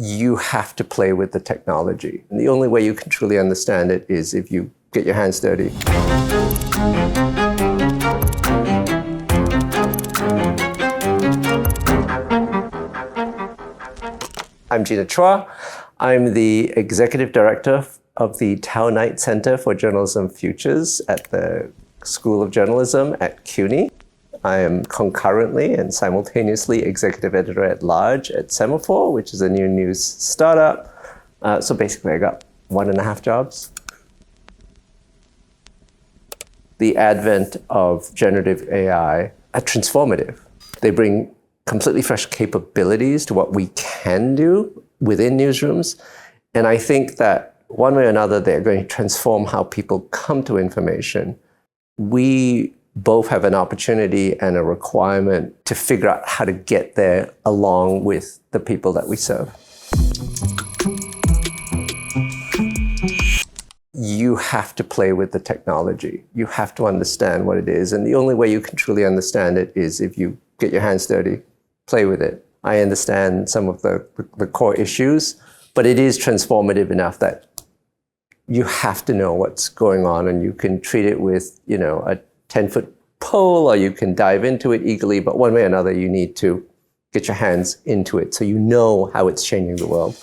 you have to play with the technology. And the only way you can truly understand it is if you get your hands dirty. I'm Gina Chua. I'm the Executive Director of the Tao Knight Center for Journalism Futures at the School of Journalism at CUNY. I am concurrently and simultaneously Executive Editor at Large at Semafor, which is a new news startup. So basically I got 1.5 jobs. The advent of generative AI are transformative. They bring completely fresh capabilities to what we can do within newsrooms. And I think that one way or another, they're going to transform how people come to information. We both have an opportunity and a requirement to figure out how to get there along with the people that we serve. You have to play with the technology. You have to understand what it is. And the only way you can truly understand it is if you get your hands dirty, play with it. I understand some of the core issues, but it is transformative enough that you have to know what's going on, and you can treat it with, a 10-foot pole, or you can dive into it eagerly, but one way or another, you need to get your hands into it so you know how it's changing the world.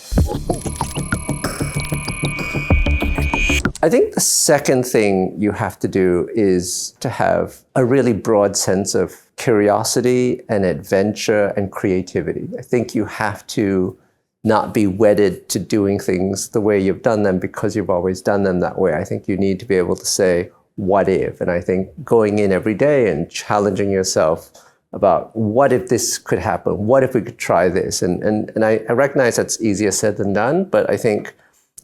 I think the second thing you have to do is to have a really broad sense of curiosity and adventure and creativity. I think you have to not be wedded to doing things the way you've done them because you've always done them that way. I think you need to be able to say, what if? And I think going in every day and challenging yourself about what if this could happen? What if we could try this? And I recognize that's easier said than done, but I think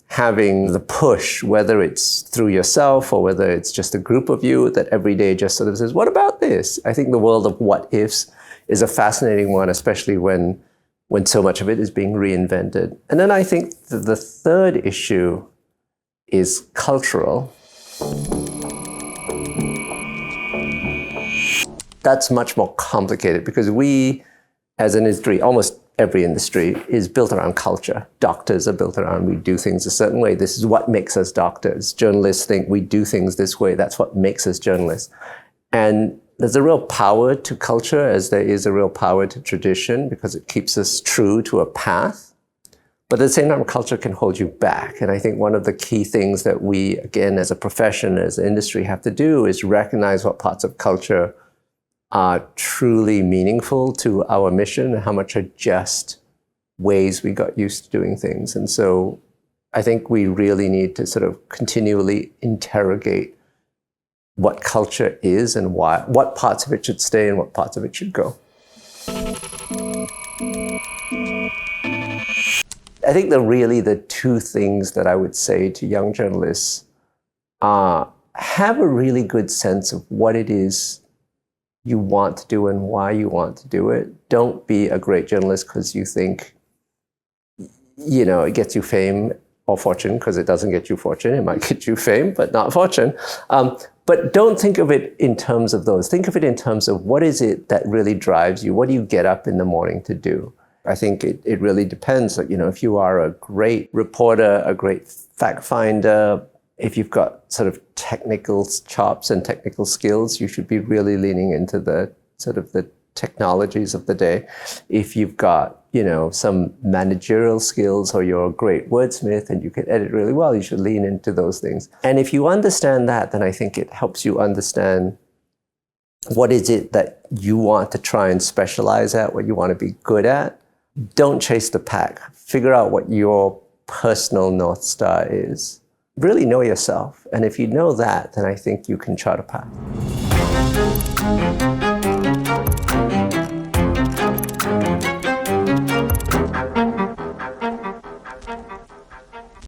having the push, whether it's through yourself or whether it's just a group of you that every day just sort of says, what about this? I think the world of what ifs is a fascinating one, especially when so much of it is being reinvented. And then I think the third issue is cultural. That's much more complicated because we, as an industry, almost every industry is built around culture. Doctors are built around, we do things a certain way. This is what makes us doctors. Journalists think we do things this way. That's what makes us journalists. And there's a real power to culture as there is a real power to tradition because it keeps us true to a path. But at the same time, culture can hold you back. And I think one of the key things that we, again, as a profession, as an industry have to do is recognize what parts of culture are truly meaningful to our mission and how much are just ways we got used to doing things. And so I think we really need to sort of continually interrogate what culture is and why, what parts of it should stay and what parts of it should go. I think the two things that I would say to young journalists are have a really good sense of what it is you want to do and why you want to do it. Don't be a great journalist because you think, it gets you fame or fortune, because it doesn't get you fortune. It might get you fame, but not fortune. But don't think of it in terms of those. Think of it in terms of what is it that really drives you? What do you get up in the morning to do? I think it really depends. If you are a great reporter, a great fact finder, if you've got sort of technical chops and technical skills, you should be really leaning into the sort of the technologies of the day. If you've got, some managerial skills or you're a great wordsmith and you can edit really well, you should lean into those things. And if you understand that, then I think it helps you understand what is it that you want to try and specialize at, what you want to be good at. Don't chase the pack. Figure out what your personal North Star is. Really know yourself. And if you know that, then I think you can chart a path.